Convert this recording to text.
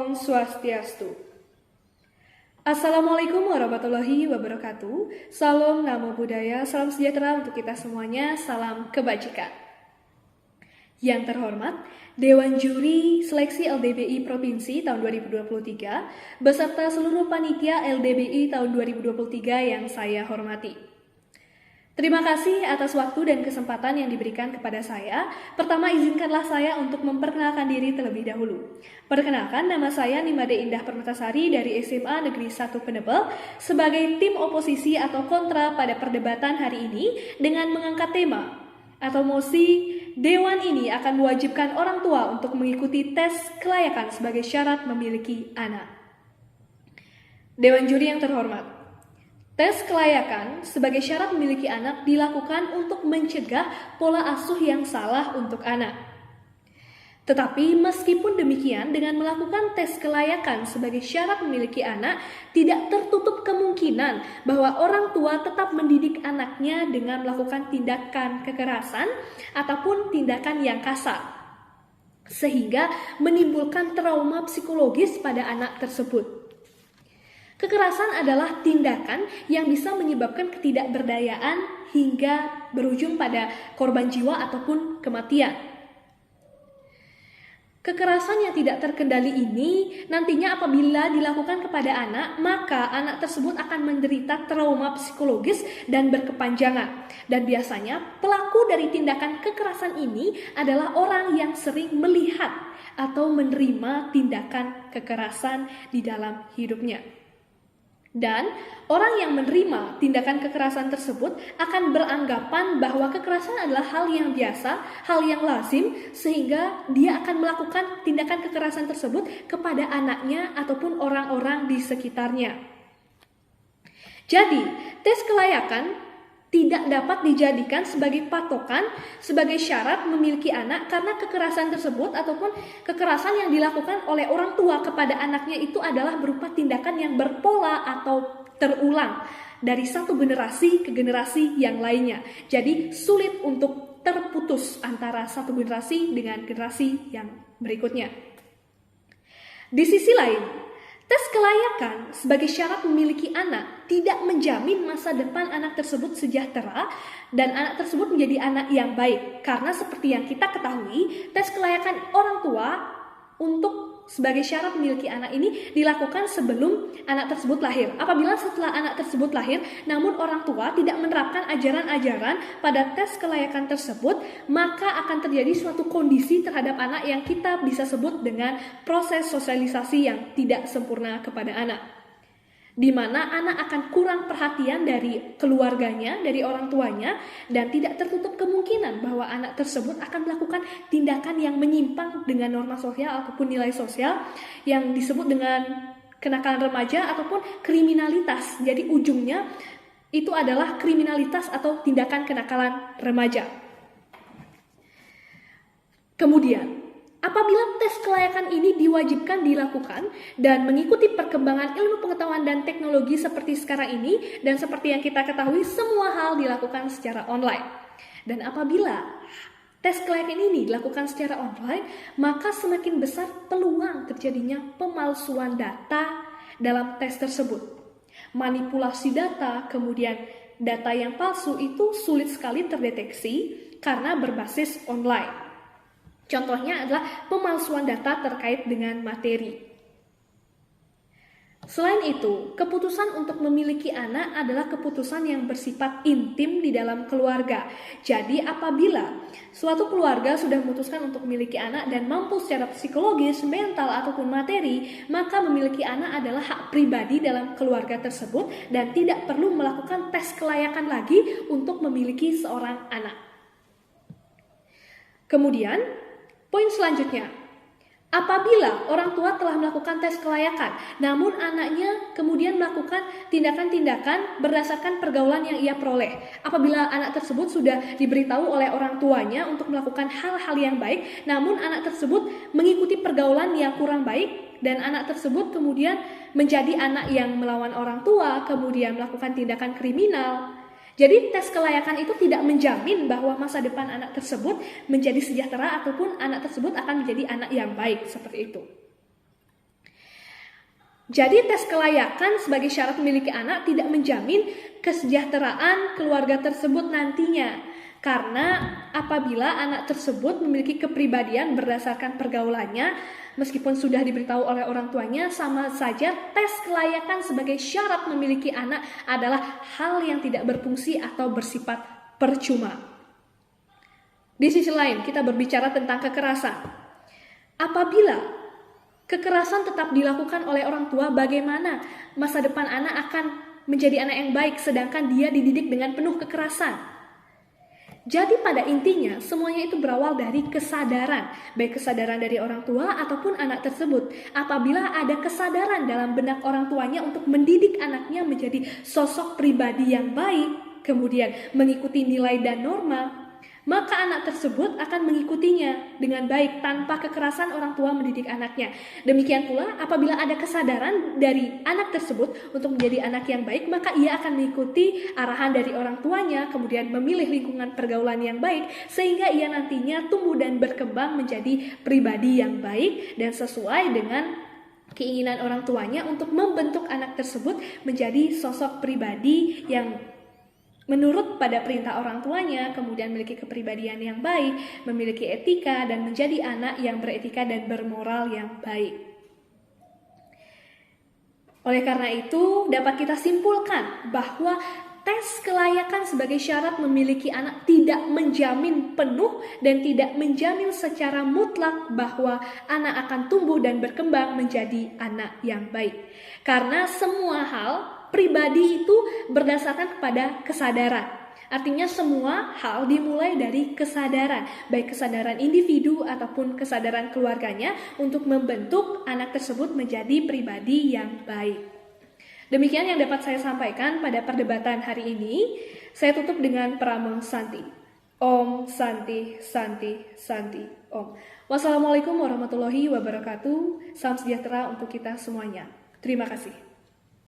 Om Swastiastu. Assalamualaikum warahmatullahi wabarakatuh. Salam Namo Buddhaya, salam sejahtera untuk kita semuanya, salam kebajikan. Yang terhormat, Dewan Juri Seleksi LDBI Provinsi tahun 2023 beserta seluruh panitia LDBI tahun 2023 yang saya hormati. Terima kasih atas waktu dan kesempatan yang diberikan kepada saya. Pertama, izinkanlah saya untuk memperkenalkan diri terlebih dahulu. Perkenalkan, nama saya Nimade Indah Permatasari dari SMA Negeri 1 Penebel sebagai tim oposisi atau kontra pada perdebatan hari ini dengan mengangkat tema atau mosi Dewan ini akan mewajibkan orang tua untuk mengikuti tes kelayakan sebagai syarat memiliki anak. Dewan Juri yang terhormat, tes kelayakan sebagai syarat memiliki anak dilakukan untuk mencegah pola asuh yang salah untuk anak. Tetapi meskipun demikian, dengan melakukan tes kelayakan sebagai syarat memiliki anak, tidak tertutup kemungkinan bahwa orang tua tetap mendidik anaknya dengan melakukan tindakan kekerasan ataupun tindakan yang kasar, sehingga menimbulkan trauma psikologis pada anak tersebut. Kekerasan adalah tindakan yang bisa menyebabkan ketidakberdayaan hingga berujung pada korban jiwa ataupun kematian. Kekerasan yang tidak terkendali ini nantinya apabila dilakukan kepada anak, maka anak tersebut akan menderita trauma psikologis dan berkepanjangan. Dan biasanya pelaku dari tindakan kekerasan ini adalah orang yang sering melihat atau menerima tindakan kekerasan di dalam hidupnya. Dan orang yang menerima tindakan kekerasan tersebut akan beranggapan bahwa kekerasan adalah hal yang biasa, hal yang lazim, sehingga dia akan melakukan tindakan kekerasan tersebut kepada anaknya ataupun orang-orang di sekitarnya. Jadi, tes kelayakan tidak dapat dijadikan sebagai patokan, sebagai syarat memiliki anak, karena kekerasan tersebut ataupun kekerasan yang dilakukan oleh orang tua kepada anaknya itu adalah berupa tindakan yang berpola atau terulang dari satu generasi ke generasi yang lainnya. Jadi sulit untuk terputus antara satu generasi dengan generasi yang berikutnya. Di sisi lain, tes kelayakan sebagai syarat memiliki anak tidak menjamin masa depan anak tersebut sejahtera dan anak tersebut menjadi anak yang baik. Karena seperti yang kita ketahui, tes kelayakan orang tua untuk sebagai syarat memiliki anak ini dilakukan sebelum anak tersebut lahir. Apabila setelah anak tersebut lahir, namun orang tua tidak menerapkan ajaran-ajaran pada tes kelayakan tersebut, maka akan terjadi suatu kondisi terhadap anak yang kita bisa sebut dengan proses sosialisasi yang tidak sempurna kepada anak, di mana anak akan kurang perhatian dari keluarganya, dari orang tuanya, dan tidak tertutup kemungkinan bahwa anak tersebut akan melakukan tindakan yang menyimpang dengan norma sosial ataupun nilai sosial yang disebut dengan kenakalan remaja ataupun kriminalitas. Jadi ujungnya itu adalah kriminalitas atau tindakan kenakalan remaja. Kemudian, apabila tes kelayakan ini diwajibkan dilakukan dan mengikuti perkembangan ilmu pengetahuan dan teknologi seperti sekarang ini, dan seperti yang kita ketahui semua hal dilakukan secara online. Dan apabila tes kelayakan ini dilakukan secara online, maka semakin besar peluang terjadinya pemalsuan data dalam tes tersebut. Manipulasi data, kemudian data yang palsu itu sulit sekali terdeteksi karena berbasis online. Contohnya adalah pemalsuan data terkait dengan materi. Selain itu, keputusan untuk memiliki anak adalah keputusan yang bersifat intim di dalam keluarga. Jadi apabila suatu keluarga sudah memutuskan untuk memiliki anak dan mampu secara psikologis, mental, ataupun materi, maka memiliki anak adalah hak pribadi dalam keluarga tersebut dan tidak perlu melakukan tes kelayakan lagi untuk memiliki seorang anak. Kemudian, poin selanjutnya, apabila orang tua telah melakukan tes kelayakan, namun anaknya kemudian melakukan tindakan-tindakan berdasarkan pergaulan yang ia peroleh. Apabila anak tersebut sudah diberitahu oleh orang tuanya untuk melakukan hal-hal yang baik, namun anak tersebut mengikuti pergaulan yang kurang baik, dan anak tersebut kemudian menjadi anak yang melawan orang tua, kemudian melakukan tindakan kriminal. Jadi tes kelayakan itu tidak menjamin bahwa masa depan anak tersebut menjadi sejahtera ataupun anak tersebut akan menjadi anak yang baik, seperti itu. Jadi tes kelayakan sebagai syarat memiliki anak tidak menjamin kesejahteraan keluarga tersebut nantinya. Karena apabila anak tersebut memiliki kepribadian berdasarkan pergaulannya, meskipun sudah diberitahu oleh orang tuanya, sama saja tes kelayakan sebagai syarat memiliki anak adalah hal yang tidak berfungsi atau bersifat percuma. Di sisi lain, kita berbicara tentang kekerasan. Apabila kekerasan tetap dilakukan oleh orang tua, bagaimana masa depan anak akan menjadi anak yang baik sedangkan dia dididik dengan penuh kekerasan? Jadi pada intinya semuanya itu berawal dari kesadaran, baik kesadaran dari orang tua ataupun anak tersebut. Apabila ada kesadaran dalam benak orang tuanya untuk mendidik anaknya menjadi sosok pribadi yang baik, kemudian mengikuti nilai dan norma, maka anak tersebut akan mengikutinya dengan baik tanpa kekerasan orang tua mendidik anaknya. Demikian pula apabila ada kesadaran dari anak tersebut untuk menjadi anak yang baik, maka ia akan mengikuti arahan dari orang tuanya, kemudian memilih lingkungan pergaulan yang baik, sehingga ia nantinya tumbuh dan berkembang menjadi pribadi yang baik dan sesuai dengan keinginan orang tuanya untuk membentuk anak tersebut menjadi sosok pribadi yang menurut pada perintah orang tuanya, kemudian memiliki kepribadian yang baik, memiliki etika, dan menjadi anak yang beretika dan bermoral yang baik. Oleh karena itu, dapat kita simpulkan bahwa tes kelayakan sebagai syarat memiliki anak tidak menjamin penuh dan tidak menjamin secara mutlak bahwa anak akan tumbuh dan berkembang menjadi anak yang baik. Karena semua hal pribadi itu berdasarkan kepada kesadaran. Artinya semua hal dimulai dari kesadaran, baik kesadaran individu ataupun kesadaran keluarganya untuk membentuk anak tersebut menjadi pribadi yang baik. Demikian yang dapat saya sampaikan pada perdebatan hari ini. Saya tutup dengan Pramang Santi. Om Santi Santi Santi Om. Wassalamualaikum warahmatullahi wabarakatuh. Salam sejahtera untuk kita semuanya. Terima kasih.